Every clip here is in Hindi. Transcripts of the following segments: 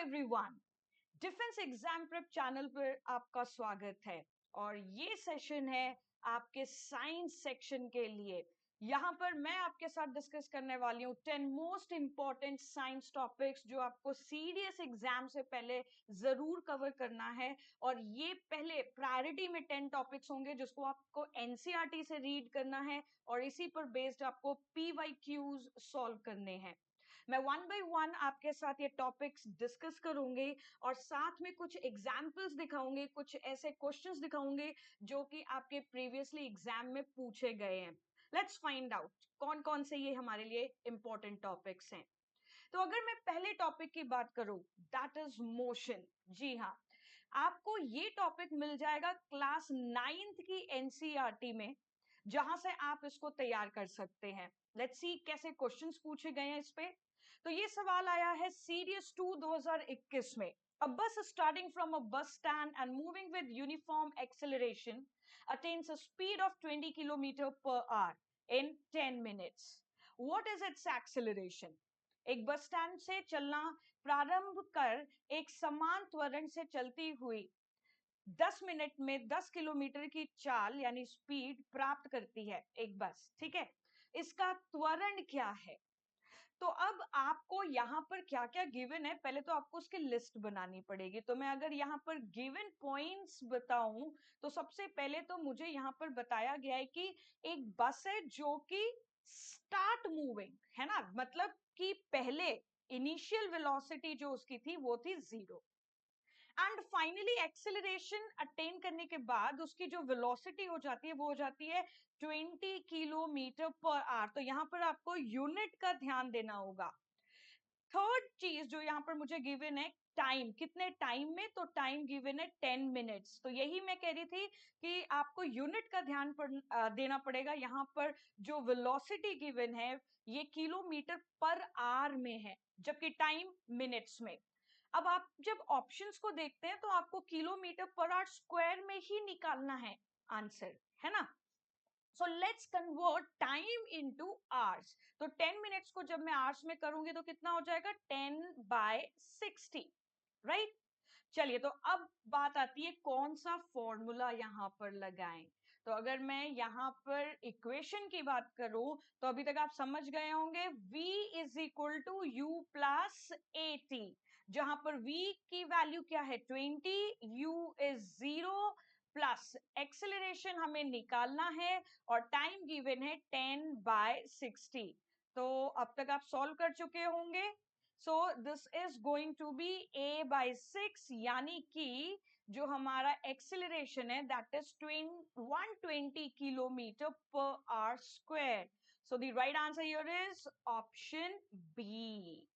Everyone, defence exam prep channel पर आपका स्वागत है और ये सेशन है आपके साइंस सेक्शन के लिए। यहाँ पर मैं आपके साथ डिस्कस करने वाली हूँ 10 मोस्ट इंपॉर्टेंट साइंस टॉपिक्स जो आपको सीरियस एग्जाम से पहले जरूर कवर करना है। और ये पहले प्रायोरिटी में 10 टॉपिक्स होंगे जिसको आपको एनसीईआरटी से रीड करना है और इसी पर बेस्ड आपको पीवाईक्यूज सॉल्व करने हैं। मैं वन बाय वन आपके साथ ये टॉपिक्स डिस्कस करूंगी और साथ में कुछ एग्जाम्पल्स दिखाऊंगी, कुछ ऐसे क्वेश्चंस दिखाऊंगी जो कि आपके प्रीवियसली एग्जाम में पूछे गए हैं। लेट्स फाइंड आउट कौन कौन से ये हमारे लिए इंपॉर्टेंट टॉपिक्स हैं। तो अगर मैं पहले टॉपिक की बात करूं, दैट इज मोशन। जी हाँ, आपको ये टॉपिक मिल जाएगा क्लास 9th की एनसीईआरटी में, जहां से आप इसको तैयार कर सकते हैं। लेट्स सी कैसे क्वेश्चंस पूछे गए हैं इस पे। तो ये सवाल आया है सीरीज 2 2021 में। A bus starting from a bus stand and moving with uniform acceleration attains a speed of 20 km per hour in 10 minutes. What is its acceleration? एक बस स्टैंड से चलना प्रारंभ कर एक समान त्वरण से चलती हुई 10 मिनट में 10 किलोमीटर की चाल यानी स्पीड प्राप्त करती है एक बस। ठीक है, इसका त्वरण क्या है? तो अब आपको यहाँ पर क्या क्या गिवन है, पहले तो आपको उसकी लिस्ट बनानी पड़ेगी। तो मैं अगर यहाँ पर गिवन पॉइंट्स बताऊं तो सबसे पहले तो मुझे यहाँ पर बताया गया है कि एक बस है जो कि स्टार्ट मूविंग है ना, मतलब कि पहले इनिशियल वेलोसिटी जो उसकी थी वो थी 0 एंड फाइनली एक्सेलरेशन अटेन करने के बाद उसकी जो वेलोसिटी हो जाती है वो हो जाती है 20 किलोमीटर पर आवर। तो यहाँ पर आपको यूनिट का ध्यान देना होगा। थर्ड चीज जो यहाँ पर मुझे गिवन है, टाइम, कितने टाइम में, तो टाइम गिवन है 10 मिनट्स। तो यही मैं कह रही थी कि आपको यूनिट का ध्यान देना पड़ेगा। यहाँ पर जो वेलोसिटी गिवन है ये किलोमीटर पर आवर में है, जबकि टाइम मिनट्स में। अब आप जब ऑप्शंस को देखते हैं तो आपको किलोमीटर पर आवर स्क्वायर में ही निकालना है आंसर, है ना। So let's convert time into hours. तो 10 मिनट्स को जब मैं आवर्स में करूंगी तो कितना हो जाएगा 10/60, राइट। चलिए, तो अब बात आती है कौन सा फॉर्मूला यहाँ पर लगाएं। तो अगर मैं यहाँ पर इक्वेशन की बात करूं तो अभी तक आप समझ गए होंगे V is equal to U plus AT, जहां पर V की वैल्यू क्या है 20, U इज 0 प्लस एक्सेलरेशन हमें निकालना है और टाइम गिवन है 10/60। तो अब तक आप सॉल्व कर चुके होंगे। So this is going to be A/6, यानी कि जो हमारा एक्सेलरेशन है that is 120 kilometre per hour square. So the right answer here is option B.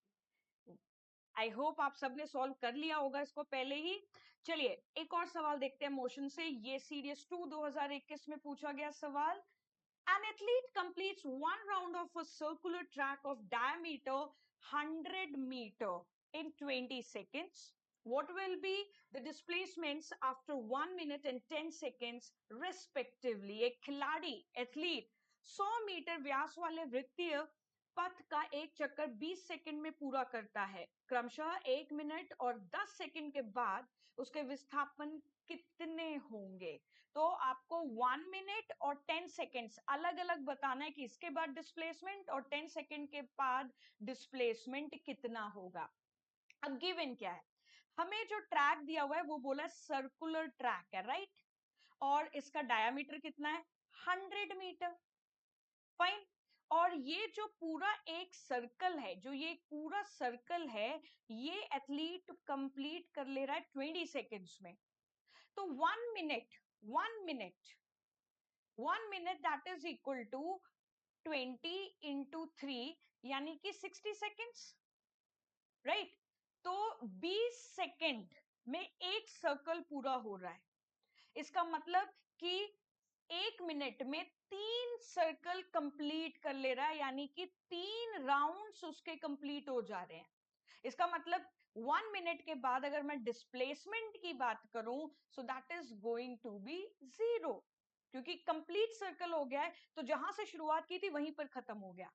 I hope आप सबने सॉल्व कर लिया होगा इसको पहले ही। चलिए एक और सवाल देखते हैं मोशन से। ये सीरीज 2 2021 में पूछा गया सवाल। An athlete completes one round of a circular track of diameter 100 meter in 20 seconds. What will be the displacements after 1 minute and 10 seconds respectively? एक खिलाड़ी एथलीट 100 मीटर व्यास वाले वृत्तीय पथ का एक चक्कर 20 सेकंड में पूरा करता है। क्रमशः 1 मिनट और 10 सेकंड के बाद उसके विस्थापन कितने होंगे? तो आपको 1 मिनट और 10 सेकेंड्स अलग अलग बताना है कि इसके बाद डिस्प्लेसमेंट और 10 सेकेंड के बाद डिस्प्लेसमेंट कितना होगा। अब गिवन क्या है, हमें जो ट्रैक दिया हुआ है वो बोला सर्कुलर ट्रैक है, राइट। और इसका डायामीटर कितना है 100 मीटर, फाइन। और ये जो पूरा एक सर्कल है, जो ये पूरा सर्कल है, ये एथलीट कंप्लीट कर ले रहा है 20 सेकेंड्स में। तो 1 minute that is equal to 20 into 3 यानी कि 60 सेकेंड्स, राइट। तो 20 सेकेंड में एक सर्कल पूरा हो रहा है। इसका मतलब कि 1 मिनट में 3 सर्कल कंप्लीट कर ले रहा है, यानी कि 3 राउंड्स उसके कंप्लीट हो जा रहे हैं। इसका मतलब 1 मिनट के बाद अगर मैं डिस्प्लेसमेंट की बात करूं so that is going to be 0, क्योंकि कंप्लीट सर्कल हो गया है। तो जहां से शुरुआत की थी वहीं पर खत्म हो गया।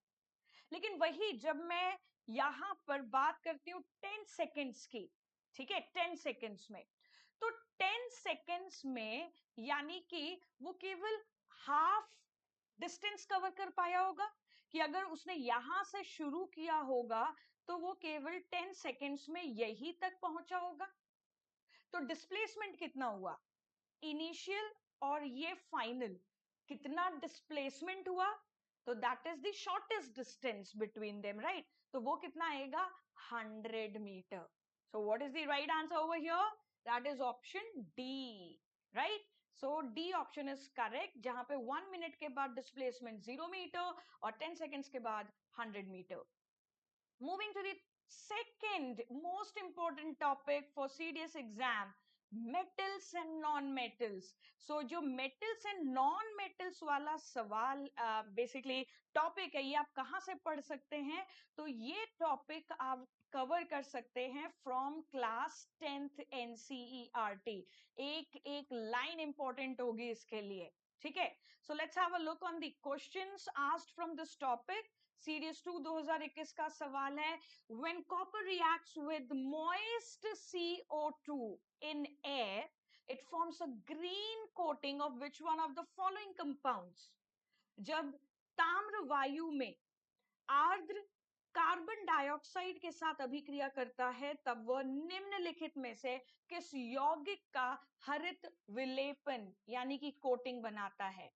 लेकिन वही जब मैं यहां पर बात करती हूँ 10 सेकेंड्स की, ठीक है, 10 सेकेंड्स में। तो 10 सेकेंड्स में यानी कि वो केवल हाफ डिस्टेंस कवर कर पाया होगा, कि अगर उसने यहां से शुरू किया होगा तो वो केवल 10 सेकेंड्स में यही तक पहुंचा होगा। तो डिस्प्लेसमेंट कितना हुआ, इनिशियल और ये फाइनल, कितना डिस्प्लेसमेंट हुआ, तो that is the shortest distance between them, right. तो वो कितना आएगा, 100 metre. So what is the right answer over here, that is option D, right. So D option is correct, जहां पे 1 मिनट के बाद डिस्प्लेसमेंट 0 मीटर और 10 सेकेंड्स के बाद 100 metre. Moving to the second most important topic for CDS exam, metals and non-metals. So जो metals and non-metals वाला सवाल basically topic है, ये आप कहाँ से पढ़ सकते हैं, तो ये topic आप कवर कर सकते हैं from class 10th NCERT। एक लाइन इंपॉर्टेंट होगी इसके लिए, ठीक है। So let's have a look on the questions asked from this topic. Series 2 2021 का सवाल है, when copper reacts with moist CO2 in air, it forms a green coating of which one of the following compounds? जब ताम्र वायु में आर्द्र कार्बन डाइऑक्साइड के साथ अभिक्रिया करता है, तब वह निम्नलिखित में से किस यौगिक का हरित विलेपन यानी कि कोटिंग बनाता है?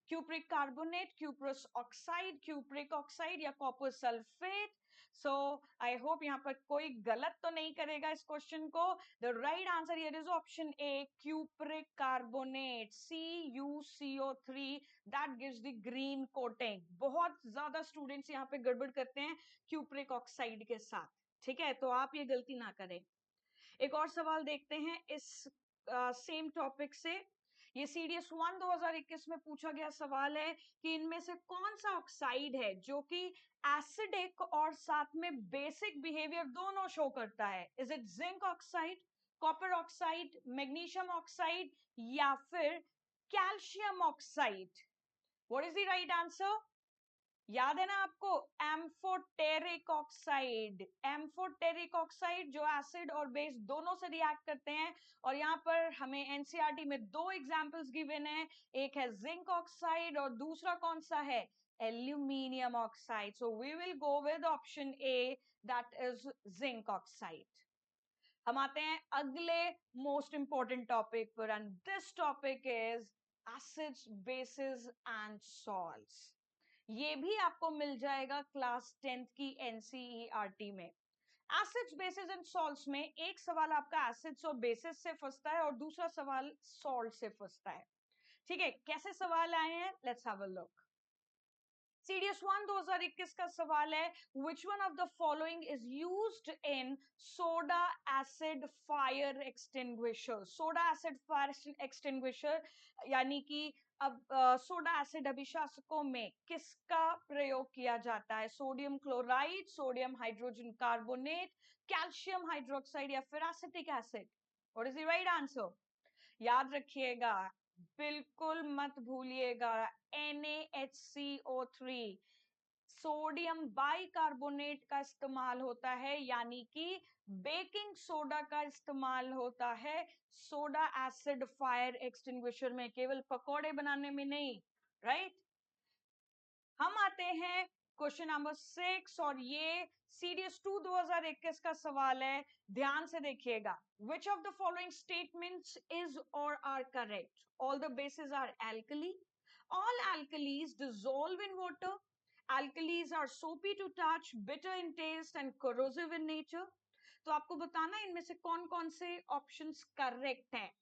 Cupric carbonate, cuprous oxide, cupric oxide या copper sulphate. So I hope यहाँ पर कोई गलत तो नहीं करेगा इस क्वेश्चन को। The right answer here is option A, cupric carbonate, CuCO3, that gives the green coating. बहुत ज्यादा स्टूडेंट्स यहाँ पे गड़बड़ करते हैं क्यूप्रिक ऑक्साइड के साथ, ठीक है, तो आप ये गलती ना करें। एक और सवाल देखते हैं इस सेम टॉपिक से। ये सीडीएस 1 2021 में पूछा गया सवाल है कि इनमें से कौन सा ऑक्साइड है जो कि एसिडिक और साथ में बेसिक बिहेवियर दोनों शो करता है? Is it zinc oxide, copper oxide, magnesium oxide या फिर calcium oxide? What is the right answer? याद है ना आपको, एम्फोटेरिक ऑक्साइड। एम्फोटेरिक ऑक्साइड जो एसिड और बेस दोनों से रिएक्ट करते हैं, और यहाँ पर हमें एनसीईआरटी में दो एग्जांपल्स गिवन है, एक है जिंक ऑक्साइड और दूसरा कौन सा है, aluminium oxide. So we will go with option A, that is zinc oxide. हम आते हैं अगले मोस्ट इंपॉर्टेंट टॉपिक पर, and this topic is acids, bases and salts. ये भी आपको मिल जाएगा क्लास 10th की एनसीईआरटी में। एसिड्स, बेसिस एंड सॉल्ट्स में एक सवाल आपका एसिड्स और बेसिस से फंसता है और दूसरा सवाल सॉल्ट से फंसता है, ठीक है। कैसे सवाल आए हैं, let's have a look. CDS 1 2021 का सवाल है, which one of the following is used in soda acid fire extinguisher? Soda acid fire extinguisher यानी कि अब सोडा एसिड अभिशासकों में किसका प्रयोग किया जाता है? Sodium chloride, sodium hydrogen carbonate, calcium hydroxide या फिर acetic acid? What is the right answer? याद रखिएगा, बिल्कुल मत भूलिएगा, NaHCO3, सोडियम बाइकार्बोनेट का इस्तेमाल होता है, यानी कि बेकिंग सोडा का इस्तेमाल होता है सोडा एसिड फायर एक्सटिंग्विशर में, केवल पकोड़े बनाने में नहीं, राइट। हम आते हैं क्वेश्चन नंबर 6, और ये सीडीएस 2 2021 का सवाल है, ध्यान से देखिएगा। Which of the following statements is or are correct? All the bases are alkali. All alkalis dissolve in water. Alkalis are soapy to touch, bitter in taste and corrosive in nature. तो आपको बताना है इनमें से कौन कौन से ऑप्शंस करेक्ट हैं,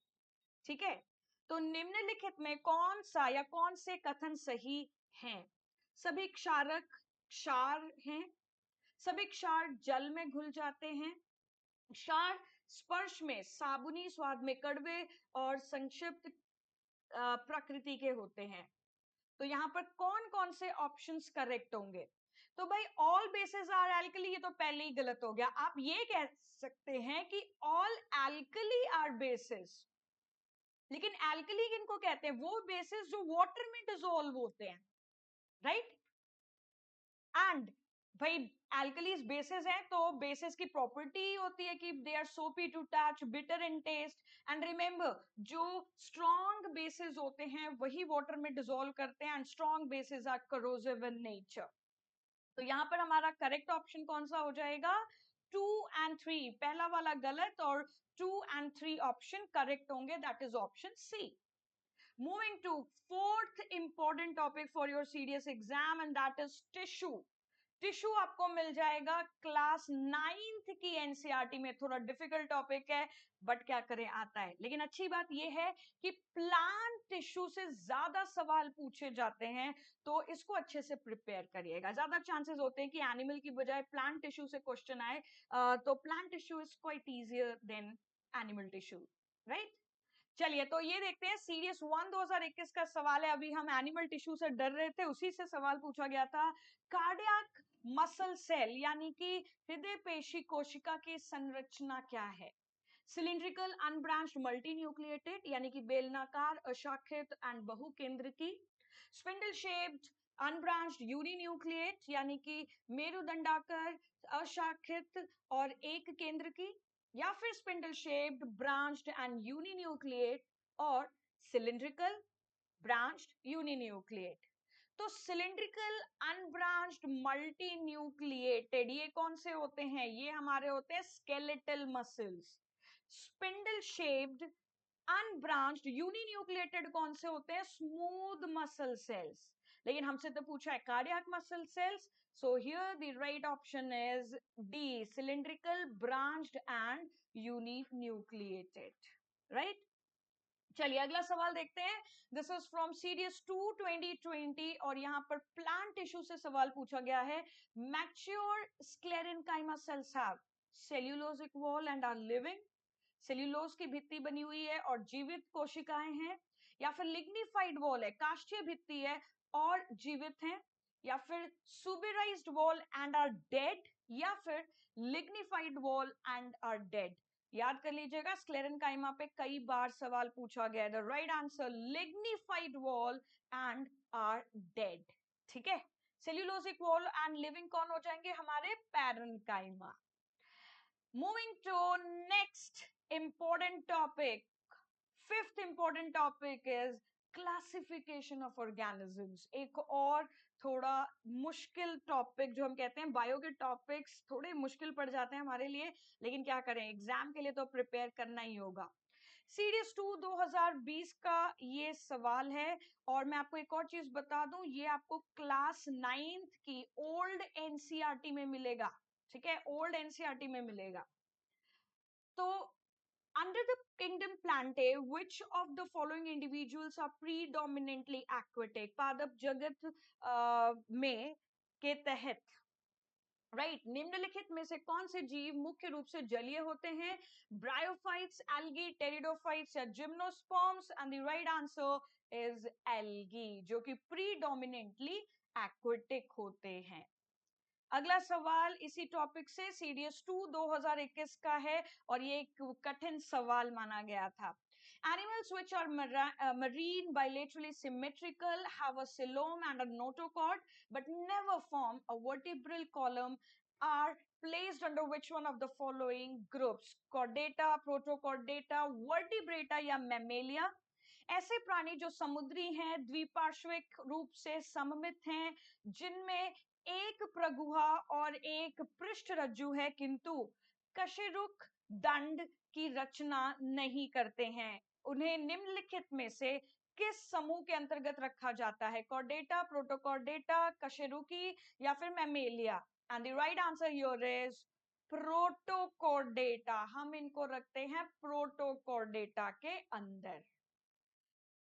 ठीक है। तो निम्नलिखित में कौन सा या कौन से कथन सही हैं? सभी क्षारक क्षार हैं, सभी क्षार जल में घुल जाते हैं, क्षार स्पर्श में साबुनी, स्वाद में कड़वे और संक्षिप्त प्रकृति के होते हैं। तो यहाँ पर कौन कौन से ऑप्शंस करेक्ट होंगे? तो भाई ऑल बेसिस आर एल्कली, ये तो पहले ही गलत हो गया। आप ये कह सकते हैं कि ऑल एल्कली आर बेसिस, लेकिन एल्कली किनको कहते हैं? वो बेसिस जो वाटर में डिसॉल्व होते हैं, राइट। एंड भाई एल्कलीज बेसिस हैं तो बेसिस की प्रॉपर्टी होती है कि they are soapy to touch, bitter in taste, and remember जो स्ट्रॉन्ग बेसिस होते हैं वही वाटर में डिसॉल्व करते हैं, and strong bases are corrosive in nature. तो यहाँ पर हमारा करेक्ट ऑप्शन कौन सा हो जाएगा? 2 एंड 3, पहला वाला गलत और 2 एंड 3 ऑप्शन करेक्ट होंगे, that is option C. Moving to fourth important topic for your CDS exam, and that is tissue. Tissue आपको मिल जाएगा क्लास 9th की एनसीईआरटी में। थोड़ा डिफिकल्ट टॉपिक है बट क्या करें, आता है। लेकिन अच्छी बात यह है कि प्लांट टिश्यू से ज्यादा सवाल पूछे जाते हैं, तो इसको अच्छे से प्रिपेयर करिएगा। ज्यादा चांसेस होते हैं कि एनिमल की बजाय प्लांट टिश्यू से क्वेश्चन आए, तो plant tissue is quite easier than animal tissue, right. चलिए तो ये देखते हैं सीरीज 1 2021 का सवाल है। अभी हम एनिमल टिश्यू से डर रहे थे, उसी से सवाल पूछा गया था। कार्डियक मसल सेल यानी कि हृदय पेशी कोशिका की संरचना क्या है? सिलिंड्रिकल अनब्रांच्ड मल्टीन्यूक्लिएटेड यानी कि बेलनाकार अशाखित एंड बहुकेंद्र की, स्पिंडल शेप्ड अनब्रांच्ड यूनिन्यूक्लिएट यानी कि मेरुदंडाकार अशाखित और एक केंद्र की, या फिर spindle shaped branched and uninucleate और सिलिंड्रिकल ब्रांच्ड यूनिन्यूक्लिएट। तो सिलिंड्रिकल अनब्रांच्ड मल्टी न्यूक्लिएटेड ये कौन से होते हैं? ये हमारे होते हैं skeletal muscles. Spindle shaped unbranched uninucleated कौन से होते हैं? Smooth muscle cells. लेकिन हमसे तो पूछा है cardiac muscle cells, so here the right option is D, cylindrical branched and uninucleated, right. चलिए अगला सवाल देखते हैं। दिस इज फ्रॉम सीरीज 2 2020 और यहाँ पर प्लांट टिश्यू से सवाल पूछा गया है। Mature sclerenchyma cells have cellulosic wall and are living. Cellulose की भित्ति बनी हुई है और जीवित कोशिकाएं हैं, या फिर लिग्निफाइड वॉल है, काष्ठीय भित्ति है और जीवित हैं, या फिर suberized wall and are dead, या फिर lignified wall and are dead. याद कर लीजिएगा स्क्लेरेन्काइमा पे कई बार सवाल पूछा गया है। The right answer lignified wall and are dead, ठीक है। सेल्यूलोजिक वॉल एंड लिविंग कौन हो जाएंगे? हमारे parenchyma. Moving to next important topic, fifth important topic is classification of organisms। एक और थोड़ा मुश्किल टॉपिक, जो हम कहते हैं बायो के टॉपिक्स थोड़े मुश्किल पड़ जाते हैं हमारे लिए, लेकिन क्या करें, एग्जाम के लिए तो प्रिपेयर करना ही होगा। सीरीज 2 2020 का ये सवाल है। और मैं आपको एक और चीज बता दूं, ये आपको क्लास 9th की ओल्ड एनसीईआरटी में मिलेगा, ठीक है, ओल्ड एनसीईआरटी में मिलेगा। तो under the kingdom Plantae, which of the following individuals are predominantly aquatic? पादप जगत में के तहत, राइट, निम्नलिखित में से कौन से जीव मुख्य रूप से जलीय होते हैं? ब्रायोफाइट्स, एल्गी, टेरिडोफाइट्स या gymnosperms? And the right answer is algae, जो कि प्रीडोमिनेंटली एक्वेटिक होते हैं। अगला सवाल इसी टॉपिक से सीरीज 2 2021 का है और ये एक कठिन सवाल माना गया था। Animals which are marine, bilaterally symmetrical, have a coelom and a notochord, but never form a vertebral column, are placed under which one of the following groups? Chordata, Protochordata, Vertebrata या Mammalia? ऐसे प्राणी जो समुद्री हैं, द्विपार्श्विक रूप से सममित हैं, जिनमें एक प्रगुहा और एक पृष्ठ रज्जु है, किंतु कशेरुक दंड की रचना नहीं करते हैं, उन्हें निम्नलिखित में से किस समूह के अंतर्गत रखा जाता है? कॉर्डेटा, प्रोटोकॉर्डेटा, कशेरुकी या फिर Mammalia? And the right answer here is Protochordata. हम इनको रखते हैं प्रोटोकॉर्डेटा के अंदर।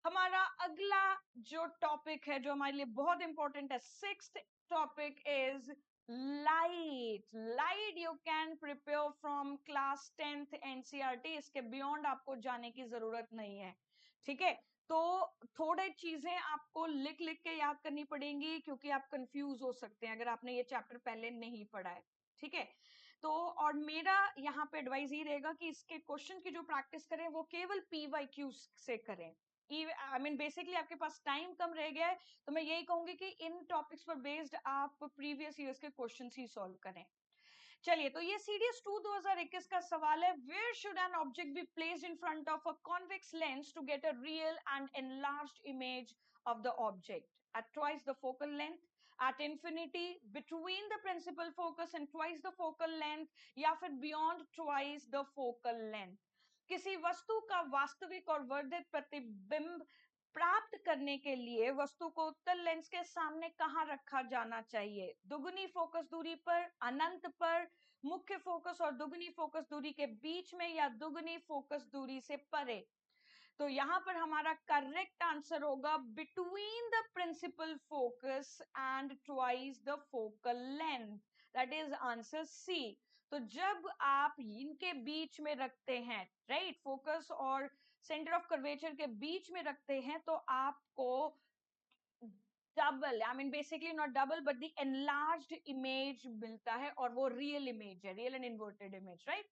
हमारा अगला जो टॉपिक है, जो हमारे लिए बहुत इंपॉर्टेंट है, sixth topic is light. Light you can prepare from class 10th NCERT, इसके बियॉन्ड आपको जाने की जरूरत नहीं है, ठीक है। तो थोड़े चीजें आपको लिख लिख के याद करनी पड़ेंगी, क्योंकि आप कंफ्यूज हो सकते हैं अगर आपने ये चैप्टर पहले नहीं पढ़ा है, ठीक है। तो और मेरा यहाँ पे एडवाइस ये रहेगा कि इसके क्वेश्चन की जो प्रैक्टिस करें वो केवल पीवाईक्यू से करें, आई मीन बेसिकली आपके पास टाइम कम रह गया है, तो मैं यही कहूंगी कि इन टॉपिक्स पर बेस्ड आप प्रीवियस ईयर्स के क्वेश्चंस ही सॉल्व करें। चलिए, तो ये सीडीएस 2 2021 का सवाल है, where should an object be placed in front of a convex lens to get a real and enlarged image of the object at twice the focal length, at infinity, between the principal focus and twice the focal length, या फिर beyond twice the focal length। किसी वस्तु का वास्तविक और वर्धित प्रतिबिंब प्राप्त करने के लिए वस्तु को उत्तल लेंस के सामने कहाँ रखा जाना चाहिए? दुगुनी फोकस दूरी पर, अनंत पर, मुख्य फोकस और दुगुनी फोकस दूरी के बीच में, या दुगुनी फोकस दूरी से परे? तो यहां पर हमारा करेक्ट आंसर होगा between the principal focus and twice the focal length, that is answer C. तो जब आप इनके बीच में रखते हैं, राइट, फोकस और सेंटर ऑफ कर्वेचर के बीच में रखते हैं, तो आपको double, I mean basically not double but the enlarged image मिलता है, और वो रियल इमेज है, real and inverted image, right.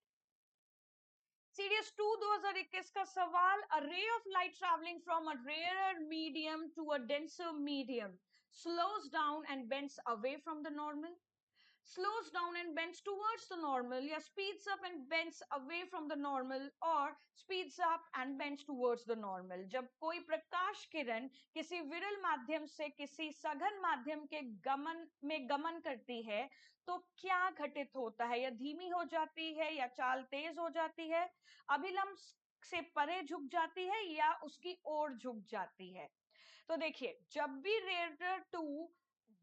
CDS 2 2021 का सवाल, a ray of light travelling from a rare medium to a denser medium slows down and bends away from the normal, slows down and bends towards the normal, या speeds up and bends away from the normal, or speeds up and bends towards the normal। जब कोई प्रकाश किरण किसी विरल माध्यम से किसी सघन माध्यम के गमन करती है, तो क्या घटित होता है? या धीमी हो जाती है, या चाल तेज हो जाती है, अभिलंब से परे झुक जाती है, या उसकी ओर झुक जाती है? तो देखिए, जब भी रेयर टू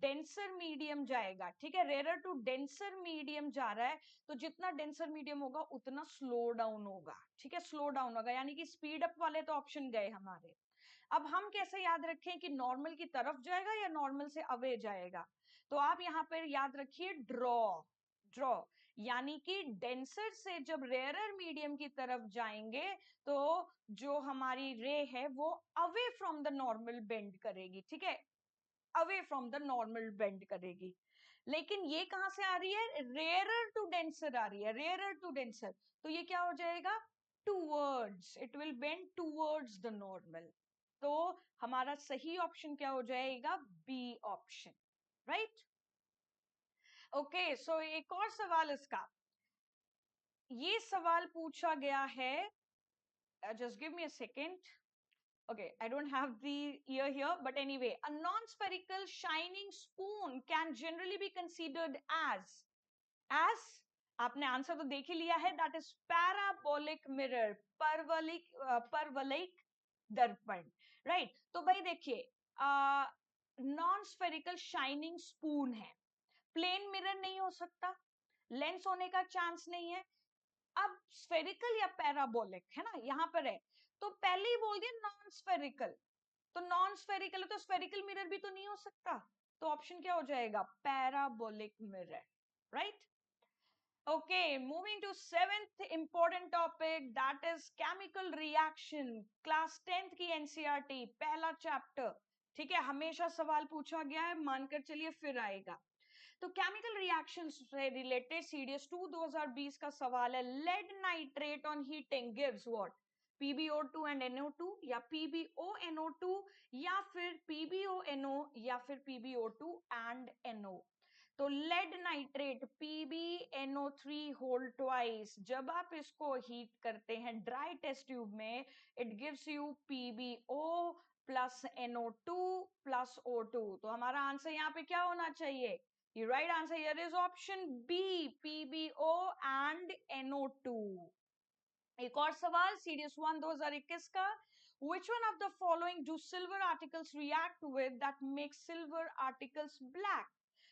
डेंसर मीडियम जाएगा, ठीक है, रेयर टू डेंसर मीडियम जा रहा है, तो जितना डेंसर मीडियम होगा उतना स्लो डाउन होगा, ठीक है, स्लो डाउन होगा, यानी कि स्पीड अप वाले तो ऑप्शन गए हमारे। अब हम कैसे याद रखें कि नॉर्मल की तरफ जाएगा या नॉर्मल से अवे जाएगा? तो आप यहाँ पर याद रखिए ड्रॉ, ड्रॉ, यानी कि डेंसर से जब रेयरर मीडियम की तरफ जाएंगे, तो जो हमारी रे है वो away from the normal bend करेगी, ठीक है, away from the normal bend करेगी। लेकिन ये कहां से आ रही है? रेयरर टू डेंसर आ रही है, रेयरर टू डेंसर, तो ये क्या हो जाएगा? Towards, it will bend towards the normal. तो हमारा सही ऑप्शन क्या हो जाएगा? B option, right. Okay, so एक और सवाल इसका, ये सवाल पूछा गया है, just give me a second. Okay, I don't have the year here, but anyway, a non-spherical shining spoon can generally be considered as आपने आंसर तो देख ही लिया है, that is parabolic mirror, परवलयिक दर्पण, राइट। तो भाई देखिए, नॉन स्फेरिकल शाइनिंग स्पून है, प्लेन मिरर नहीं हो सकता, लेंस होने का चांस नहीं है। अब स्फेरिकल या पैराबोलिक है ना, यहां पर है, तो पहले ही बोल दिया नॉन स्फेरिकल, तो नॉन स्फेरिकल है तो स्फेरिकल मिरर भी तो नहीं हो सकता, तो ऑप्शन क्या हो जाएगा? Parabolic mirror, right. Okay, moving to seventh important topic, that is chemical reaction, class 10th की एनसीईआरटी, पहला चैप्टर, ठीक है, हमेशा सवाल पूछा गया है, मानकर चलिए फिर आएगा। तो केमिकल रिएक्शन से रिलेटेड सीडीएस 2 2020 का सवाल है, lead nitrate on heating gives what? PbO2 and NO2, या PbONO2, या फिर PbONO, या फिर PbO2 एंड NO? तो lead nitrate PbNO3 whole twice, जब आप इसको हीट करते हैं ड्राई टेस्ट ट्यूब में, it gives you PbO plus NO2 plus O2। तो हमारा आंसर यहाँ पे क्या होना चाहिए? The right answer here is option B, PbO and NO2। एक और सवाल सीडीएस 1 2021 का, which one of the following do silver articles react with that makes silver articles black?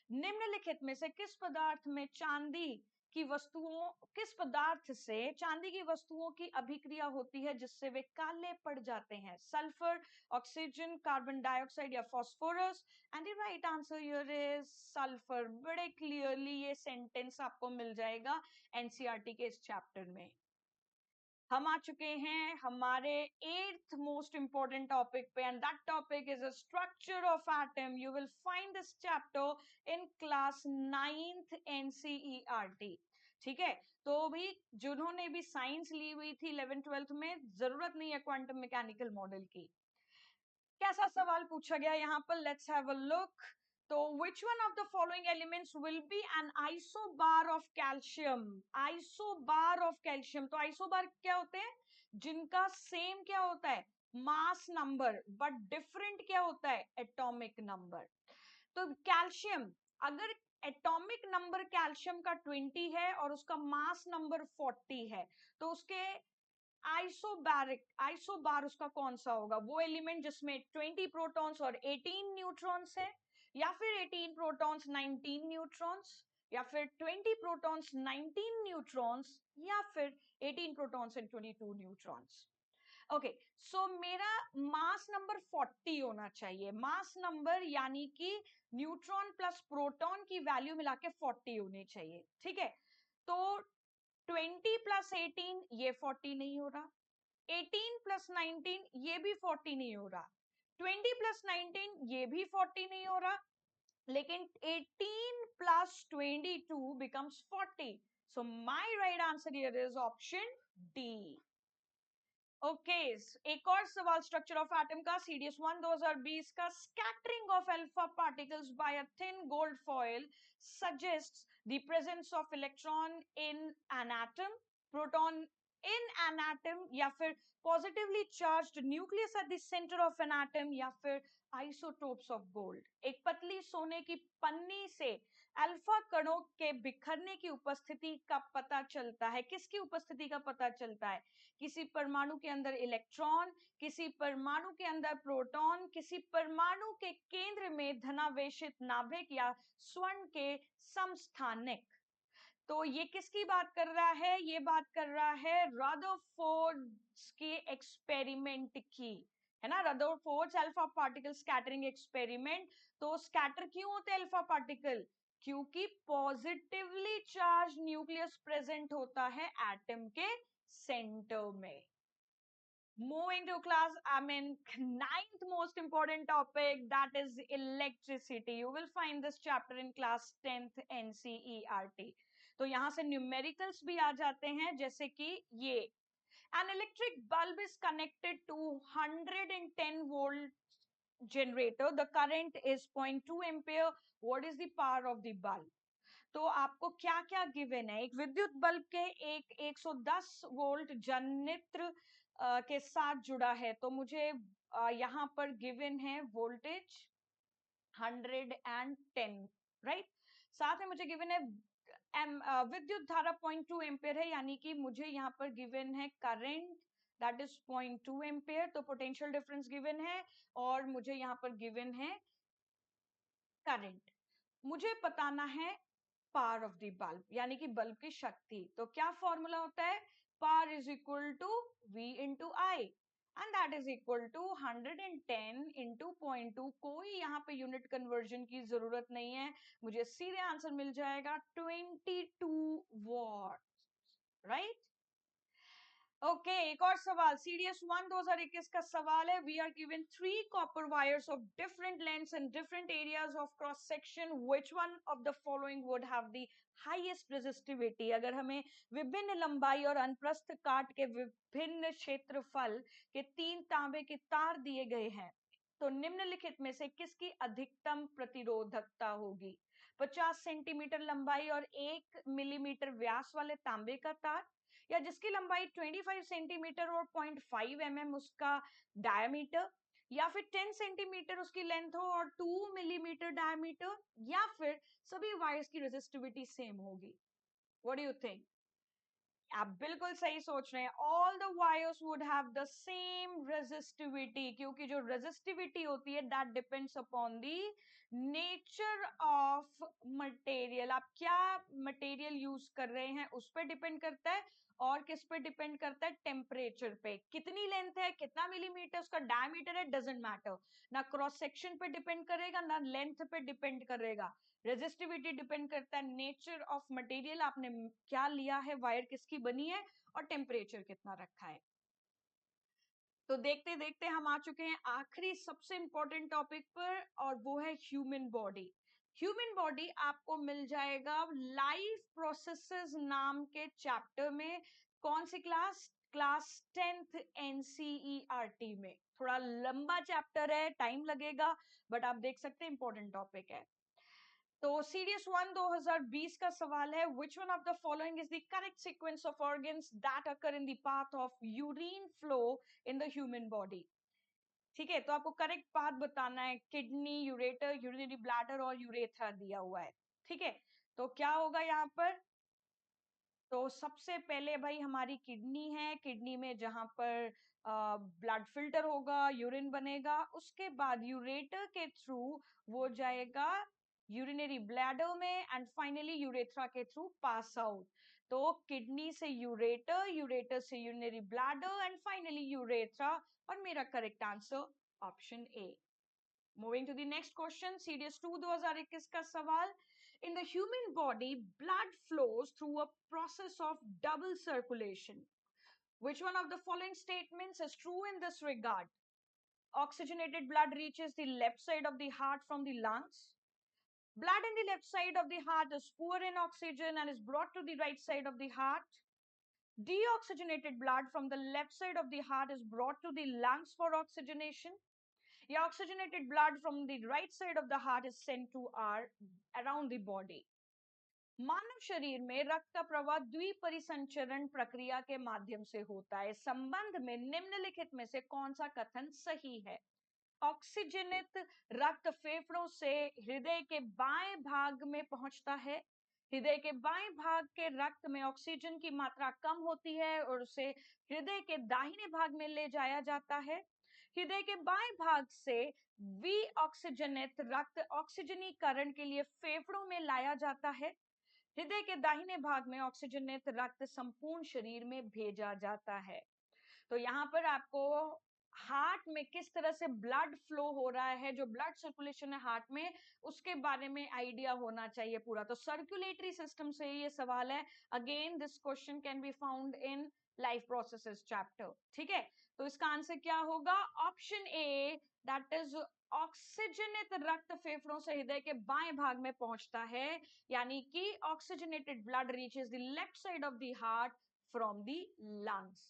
निम्नलिखित में से किस पदार्थ में चांदी की वस्तुओं, किस पदार्थ से चांदी की वस्तुओं की अभिक्रिया होती है जिससे वे काले पड़ जाते हैं? सल्फर, ऑक्सीजन, कार्बन डाइऑक्साइड, या phosphorus? And the right answer here is sulphur. बड़े क्लियरली ये सेंटेंस आपको मिल जाएगा एनसीईआरटी के इस चैप्टर में। हम आ चुके हैं हमारे 8th मोस्ट इंपोर्टेंट टॉपिक पे, and that topic is a structure of atom. You will find this chapter in class 9th NCERT, ठीक है। तो भी जिन्होंने भी साइंस ली हुई थी 11th 12th में, जरूरत नहीं है क्वांटम मैकेनिकल मॉडल की। कैसा सवाल पूछा गया यहाँ पर, लेट्स हैव अ लुक। तो which one of the following elements will be an isobar of calcium? isobar of calcium, तो isobar क्या होते हैं? जिनका सेम क्या होता है? मास नंबर, बट डिफरेंट क्या होता है? Atomic number. तो कैल्शियम, अगर एटॉमिक नंबर कैल्शियम का 20 है और उसका मास नंबर 40 है, तो उसके आइसोबार उसका कौन सा होगा? वो एलिमेंट जिसमें 20 प्रोटॉन्स और 18 न्यूट्रॉन्स है, या फिर 18 प्रोटॉन्स 19 न्यूट्रॉन्स, या फिर 20 प्रोटॉन्स 19 न्यूट्रॉन्स, या फिर 18 प्रोटॉन्स एंड 22 न्यूट्रॉन्स। ओके, सो मेरा मास नंबर 40 होना चाहिए। मास नंबर यानी कि न्यूट्रॉन प्लस प्रोटॉन की वैल्यू मिला के 40 होनी चाहिए, ठीक है। तो 20 प्लस 18 ये 40 नहीं हो रहा, 18 प्लस 19 ये भी 40 नहीं हो रहा, 20 प्लस 19 ये भी 40 नहीं हो रहा, लेकिन 18 plus 22 becomes 40. So my right answer here is option D. Okay, एक और सवाल स्ट्रक्चर ऑफ एटम का, सीडीएस 1 2020 का। Scattering of alpha particles by a thin gold foil suggests the presence of electron in an atom, proton in an atom, या फिर positively charged nucleus at the centre of an atom, या फिर आइसोटोप्स ऑफ गोल्ड। एक पतली सोने की पन्नी से अल्फा कणों के बिखरने की उपस्थिति का पता चलता है। किसकी उपस्थिति का पता चलता है? किसी परमाणु के अंदर इलेक्ट्रॉन, किसी परमाणु के अंदर प्रोटॉन, किसी परमाणु के केंद्र में धनावेशित नाभिक या स्वर्ण के समस्थानिक। तो ये किसकी बात कर रहा है? ये बात कर रहा है रदरफोर्ड के एक्सपेरिमेंट की, है ना, Rutherford alpha particle scattering experiment. तो स्कैटर क्यों होते हैं अल्फा पार्टिकल? क्योंकि पॉजिटिवली चार्ज न्यूक्लियस प्रेजेंट होता है एटम के सेंटर में। Moving to class, I mean, ninth most important topic, that is electricity. You will find this chapter in class 10th NCERT. तो यहाँ से न्यूमेरिकल्स भी आ जाते हैं, जैसे कि ये an electric bulb is connected to 110 volt generator. The current is 0.2 ampere. What is the power of the bulb? तो आपको क्या क्या गिवन है? एक विद्युत बल्ब के एक 110 वोल्ट जनित्र के साथ जुड़ा है, तो मुझे यहाँ पर गिवन है वोल्टेज 110, राइट। साथ में मुझे गिवन है विद्युत धारा 0.2 एम्पियर है, यानी कि मुझे यहाँ पर गिवन है करंट दैट इज 0.2 एम्पियर। तो पोटेंशियल डिफरेंस गिवन है और मुझे यहाँ पर गिवन है करंट। मुझे बताना है पावर ऑफ द बल्ब, यानी कि बल्ब की शक्ति। तो क्या फॉर्मूला होता है? Power is equal to V into I, and that is equal to 110 into 0.2। कोई यहाँ पे यूनिट कन्वर्जन की जरूरत नहीं है, मुझे सीधे आंसर मिल जाएगा 22 वॉट, राइट। ओके, एक और सवाल, सीडीएस 1 2021 का सवाल है। We are given 3 copper wires of different lengths and different areas of cross section, which one of the following would have the highest resistivity? अगर हमें विभिन्न लंबाई और अनुप्रस्थ काट के विभिन्न क्षेत्रफल के 3 तांबे के तार दिए गए हैं, तो निम्नलिखित में से किसकी अधिकतम प्रतिरोधकता होगी? 50 सेंटीमीटर लंबाई और 1 मिलीमीटर व्यास वाले तांबे का तार, या जिसकी लंबाई 25 सेंटीमीटर और 0.5 mm उसका डायमीटर, या फिर 10 सेंटीमीटर उसकी लेंथ हो और 2 मिलीमीटर डायमीटर, या फिर सभी वायर्स की रेजिस्टिविटी सेम होगी? What do you think? आप बिल्कुल सही सोच रहे हैं, all the wires would have the same resistivity, क्योंकि जो रेजिस्टिविटी होती है that depends upon the nature of material. आप क्या मटेरियल यूज कर रहे हैं उस पर डिपेंड करता है, और किस पे डिपेंड करता है? टेम्परेचर पे। कितनी लेंथ है, कितना मिलीमीटर उसका डायमीटर है, डजेंट मैटर। ना क्रॉस सेक्शन पे डिपेंड करेगा, ना लेंथ पे डिपेंड करेगा। रेजिस्टिविटी डिपेंड करता है नेचर ऑफ मटेरियल, आपने क्या लिया है, वायर किसकी बनी है, और टेम्परेचर कितना रखा है। तो देखते देखते हम आ चुके हैं आखिरी सबसे इंपॉर्टेंट टॉपिक पर, और वो है ह्यूमन बॉडी। ह्यूमन बॉडी आपको मिल जाएगा लाइफ प्रोसेसेस नाम के चैप्टर में। कौन सी क्लास? क्लास 10th NCERT में। थोड़ा लंबा चैप्टर है, टाइम लगेगा, बट आप देख सकते हैं इंपॉर्टेंट टॉपिक है। तो सीरीज 1 2020 का सवाल है, which one of the following is the correct sequence of organs that occur in the path of urine flow in the human body. ठीक है, तो आपको करेक्ट पाथ बताना है, किडनी, यूरेटर, यूरिनरी ब्लैडर और यूरेथ्रा दिया हुआ है। ठीक है, तो क्या होगा यहाँ पर? तो सबसे पहले भाई हमारी किडनी है, किडनी में जहां पर ब्लड फिल्टर होगा, यूरिन बनेगा, उसके बाद यूरेटर के थ्रू वो जाएगा यूरिनरी ब्लैडर में एंड फाइनली यूरेथ्रा के थ्रू पास आउट। तो किडनी से यूरेटर, यूरेटर से urinary bladder and finally urethra, और मेरा correct answer option A. Moving to the next question, CDS 2 2021 का सवाल, in the human body blood flows through a process of double circulation. Which one of the following statements is true in this regard? Oxygenated blood reaches the left side of the heart from the lungs. Blood in the left side of the heart is poor in oxygen and is brought to the right side of the heart. Deoxygenated blood from the left side of the heart is brought to the lungs for oxygenation. या oxygenated blood from the right side of the heart is sent to our around the body. मानव शरीर में रक्त का प्रवाह द्विपरिसंचरण प्रक्रिया के माध्यम से होता है। संबंध में निम्नलिखित में से कौन सा कथन सही है? ऑक्सीजनित रक्त फेफड़ों से हृदय के बाएं भाग में पहुंचता है। हृदय के बाएं भाग के रक्त में ऑक्सीजन की मात्रा कम होती है और उसे हृदय के दाहिने भाग में ले जाया जाता है। हृदय के बाएं भाग से विऑक्सीजनित रक्त ऑक्सीजनीकरण के लिए फेफड़ों में लाया जाता है। हृदय के दाहिने भाग में ऑक्सीजनित रक्त संपूर्ण शरीर में भेजा जाता है। तो यहाँ पर आपको हार्ट में किस तरह से ब्लड फ्लो हो रहा है, जो ब्लड सर्कुलेशन है हार्ट में, उसके बारे में आइडिया होना चाहिए पूरा। तो सर्कुलेटरी सिस्टम से ये सवाल है। Again this question can be found in life processes chapter. ठीक है, तो इसका आंसर क्या होगा? ऑप्शन ए, दैट इज ऑक्सीजनित रक्त फेफड़ों से हृदय के बाएं भाग में पहुंचता है, यानी कि oxygenated blood reaches the left side of the heart from the lungs.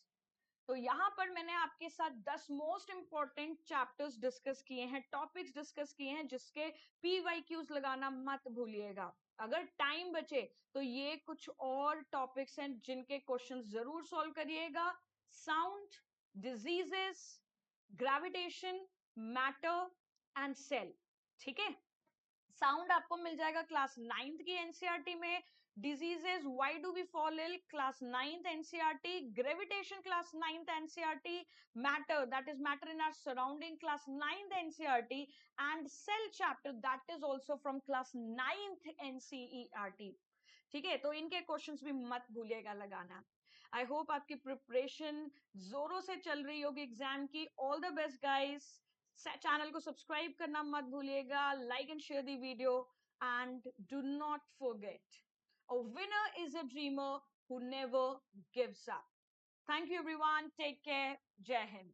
तो यहाँ पर मैंने आपके साथ 10 मोस्ट इंपॉर्टेंट चैप्टर्स डिस्कस किए हैं, टॉपिक्स डिस्कस किए हैं, जिसके PYQs लगाना मत भूलिएगा। अगर टाइम बचे तो ये कुछ और टॉपिक्स हैं जिनके क्वेश्चंस जरूर सॉल्व करिएगा। Sound, diseases, gravitation, matter and cell. ठीक है, साउंड आपको मिल जाएगा क्लास 9th की एनसीईआरटी में। Diseases, why do we fall ill, class 9th NCERT. Gravitation class 9th NCERT. Matter, that is matter in our surrounding, class 9th NCERT. And cell chapter, that is also from class 9th NCERT. ठीक है, तो इनके क्वेश्चंस भी मत भूलिएगा लगाना। आई होप आपकी प्रिपरेशन जोरों से चल रही होगी एग्जाम की। All the best guys. Channel को सब्सक्राइब करना मत भूलिएगा, like and share the video, and do not forget, a winner is a dreamer who never gives up. Thank you everyone, take care, Jai Hind.